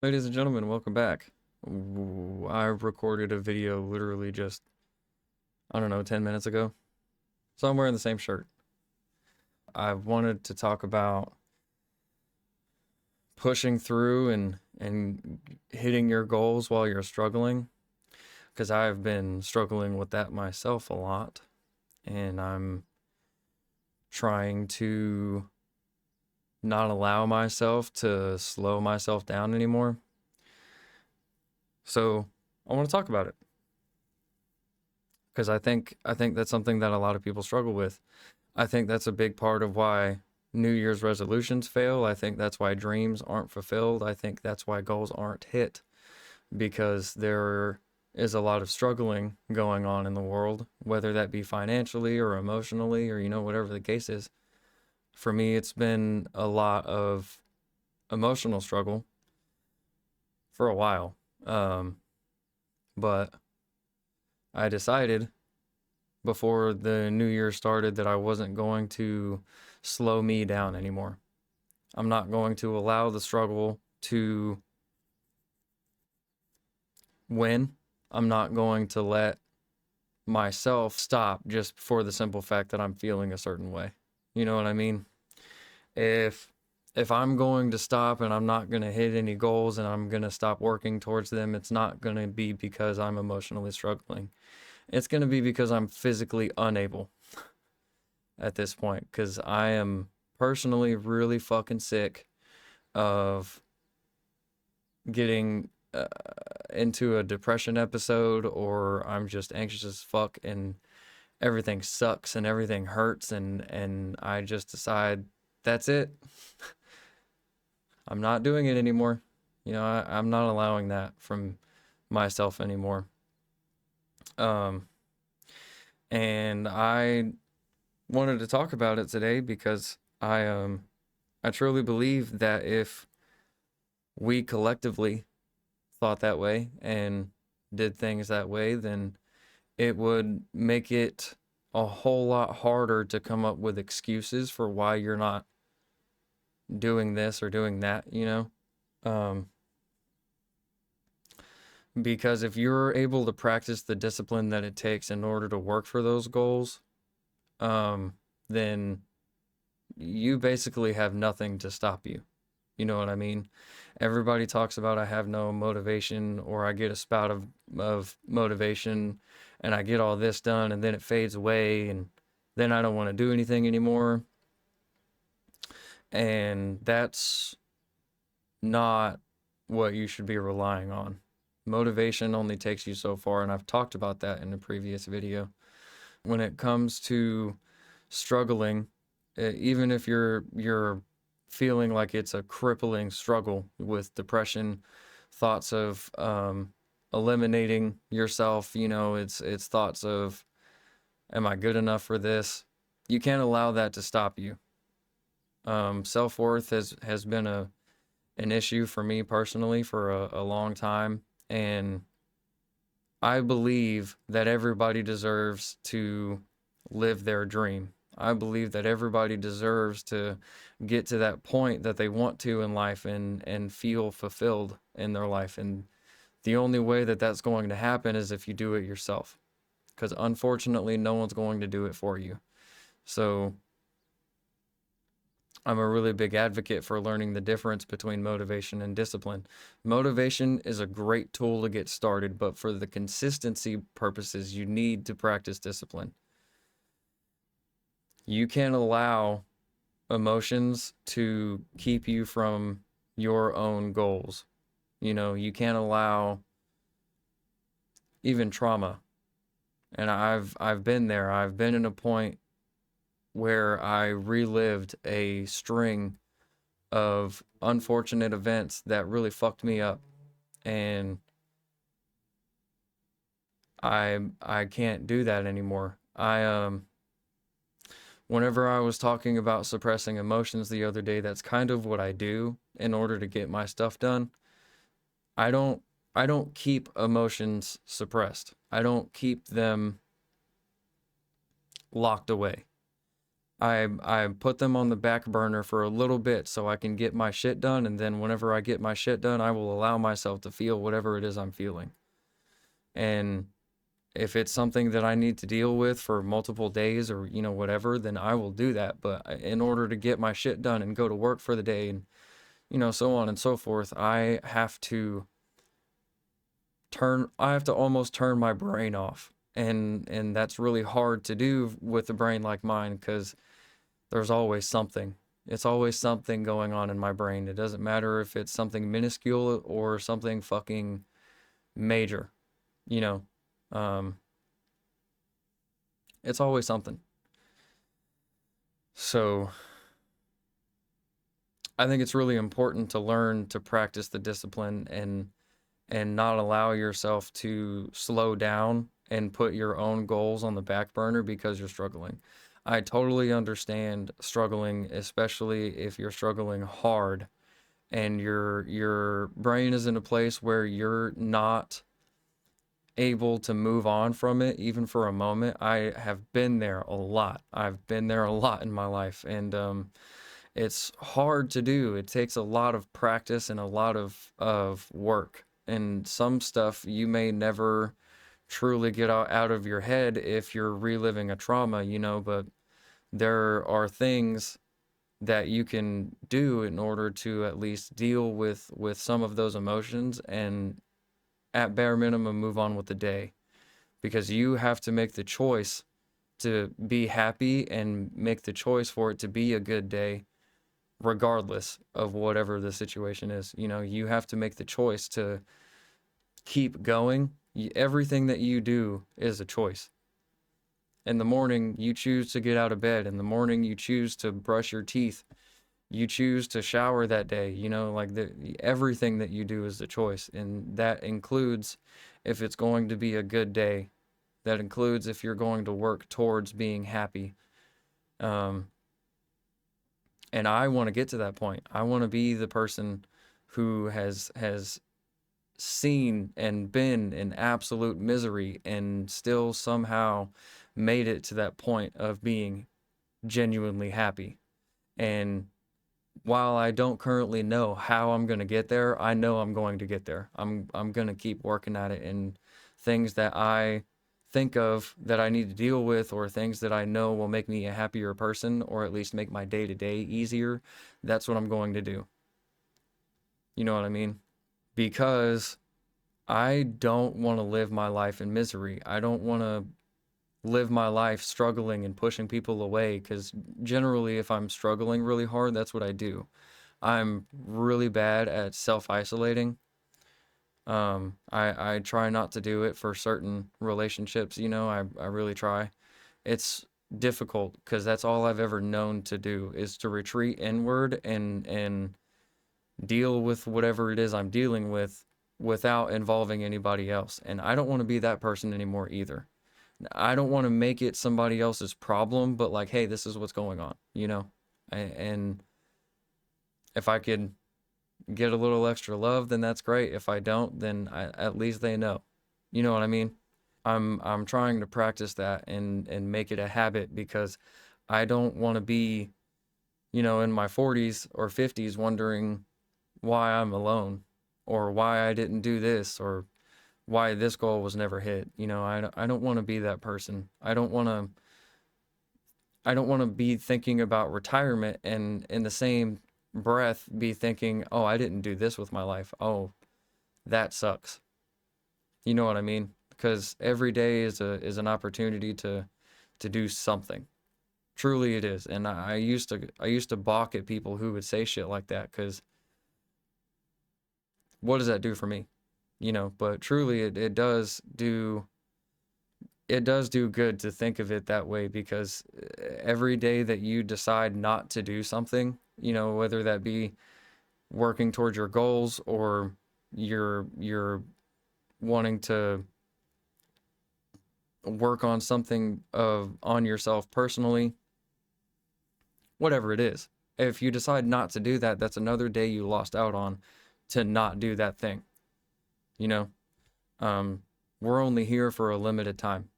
Ladies and gentlemen, welcome back. I recorded a video literally just, I don't know, 10 minutes ago. So I'm wearing the same shirt. I wanted to talk about pushing through and hitting your goals while you're struggling, because I've been struggling with that myself a lot, and I'm trying to not allow myself to slow myself down anymore. So I want to talk about it because I think that's something that a lot of people struggle with. I think that's a big part of why New Year's resolutions fail. I think that's why dreams aren't fulfilled. I think that's why goals aren't hit, because there is a lot of struggling going on in the world, whether that be financially or emotionally or whatever the case is. For me, it's been a lot of emotional struggle for a while. But I decided before the new year started that I wasn't going to slow me down anymore. I'm not going to allow the struggle to win. I'm not going to let myself stop just for the simple fact that I'm feeling a certain way. You know what I mean? If if I'm going to stop and I'm not going to hit any goals and I'm going to stop working towards them, it's not going to be because I'm emotionally struggling. It's going to be because I'm physically unable at this point, because I am personally really fucking sick of getting into a depression episode, or I'm just anxious as fuck and everything sucks and everything hurts, and I just decide that's it. I'm not doing it anymore. I'm not allowing that from myself anymore. Um, and I wanted to talk about it today because I truly believe that if we collectively thought that way and did things that way, then it would make it a whole lot harder to come up with excuses for why you're not doing this or doing that. Um, because if you're able to practice the discipline that it takes in order to work for those goals, then you basically have nothing to stop you. You know what I mean? Everybody talks about I have no motivation, or I get a spout of motivation and I get all this done and then it fades away and then I don't want to do anything anymore. And that's not what you should be relying on. Motivation only takes you so far, and I've talked about that in a previous video. When it comes to struggling, even if you're feeling like it's a crippling struggle with depression, thoughts of eliminating yourself, it's thoughts of, am I good enough for this? You can't allow that to stop you. Self-worth has been an issue for me personally for a long time, and I believe that everybody deserves to live their dream. I believe that everybody deserves to get to that point that they want to in life and feel fulfilled in their life. And the only way that that's going to happen is if you do it yourself. Because unfortunately, no one's going to do it for you. So I'm a really big advocate for learning the difference between motivation and discipline. Motivation is a great tool to get started, but for the consistency purposes, you need to practice discipline. You can't allow emotions to keep you from your own goals. You can't allow even trauma. And I've been there. I've been in a point where I relived a string of unfortunate events that really fucked me up, and I can't do that anymore. Whenever I was talking about suppressing emotions the other day, that's kind of what I do in order to get my stuff done. I don't I don't keep emotions suppressed. I don't keep them locked away. I put them on the back burner for a little bit so I can get my shit done, and then whenever I get my shit done, I will allow myself to feel whatever it is I'm feeling. And if it's something that I need to deal with for multiple days or, whatever, then I will do that. But in order to get my shit done and go to work for the day and, so on and so forth, I have to almost turn my brain off. And that's really hard to do with a brain like mine because there's always something. It's always something going on in my brain. It doesn't matter if it's something minuscule or something fucking major, you know. Um, it's always something. So I think it's really important to learn to practice the discipline and not allow yourself to slow down and put your own goals on the back burner because you're struggling. I totally understand struggling, especially if you're struggling hard and your brain is in a place where you're not able to move on from it even for a moment. I have been there a lot. I've been there a lot in my life, and it's hard to do. It takes a lot of practice and a lot of work. And some stuff you may never truly get out of your head if you're reliving a trauma, but there are things that you can do in order to at least deal with some of those emotions and at bare minimum move on with the day, because you have to make the choice to be happy and make the choice for it to be a good day regardless of whatever the situation is. You have to make the choice to keep going. Everything that you do is a choice. In the morning, you choose to get out of bed. In the morning, you choose to brush your teeth. You choose to shower that day. Like everything that you do is a choice. And that includes if it's going to be a good day. That includes if you're going to work towards being happy. Um, and I want to get to that point. I want to be the person who has seen and been in absolute misery and still somehow made it to that point of being genuinely happy. And while I don't currently know how I'm going to get there, I know I'm going to get there. I'm going to keep working at it, and things that I think of that I need to deal with or things that I know will make me a happier person or at least make my day-to-day easier, that's what I'm going to do. You know what I mean? Because I don't want to live my life in misery. I don't want to live my life struggling and pushing people away, because generally if I'm struggling really hard, that's what I do. I'm really bad at self-isolating. I try not to do it for certain relationships, I really try. It's difficult because that's all I've ever known to do is to retreat inward and deal with whatever it is I'm dealing with without involving anybody else. And I don't want to be that person anymore either. I don't want to make it somebody else's problem, but like, hey, this is what's going on. And if I could get a little extra love, then that's great. If I don't, then at least they know. You know what I mean? I'm trying to practice that and make it a habit, because I don't want to be, in my 40s or 50s wondering why I'm alone or why I didn't do this or why this goal was never hit. I don't want to be that person. I don't want to be thinking about retirement and in the same breath be thinking, "Oh, I didn't do this with my life. Oh, that sucks." You know what I mean? Because every day is an opportunity to do something. Truly it is. And I used to balk at people who would say shit like that, cuz what does that do for me? But truly it does do good to think of it that way, because every day that you decide not to do something, whether that be working towards your goals or you're wanting to work on something on yourself personally, whatever it is. If you decide not to do that, that's another day you lost out on to not do that thing. You know, um, we're only here for a limited time.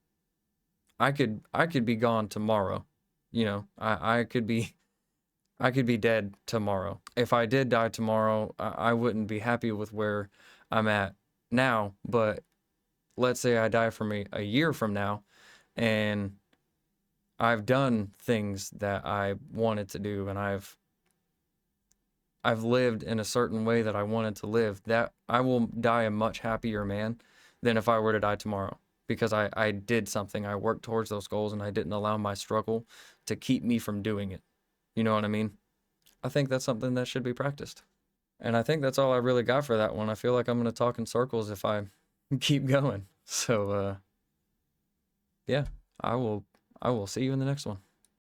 I could be gone tomorrow. You know, I could be dead tomorrow. If I did die tomorrow, I wouldn't be happy with where I'm at now. But let's say I die from a year from now, and I've done things that I wanted to do, and I've lived in a certain way that I wanted to live, that I will die a much happier man than if I were to die tomorrow. Because I did something, I worked towards those goals, and I didn't allow my struggle to keep me from doing it. You know what I mean? I think that's something that should be practiced. And I think that's all I really got for that one. I feel like I'm going to talk in circles if I keep going. So, yeah, I will see you in the next one.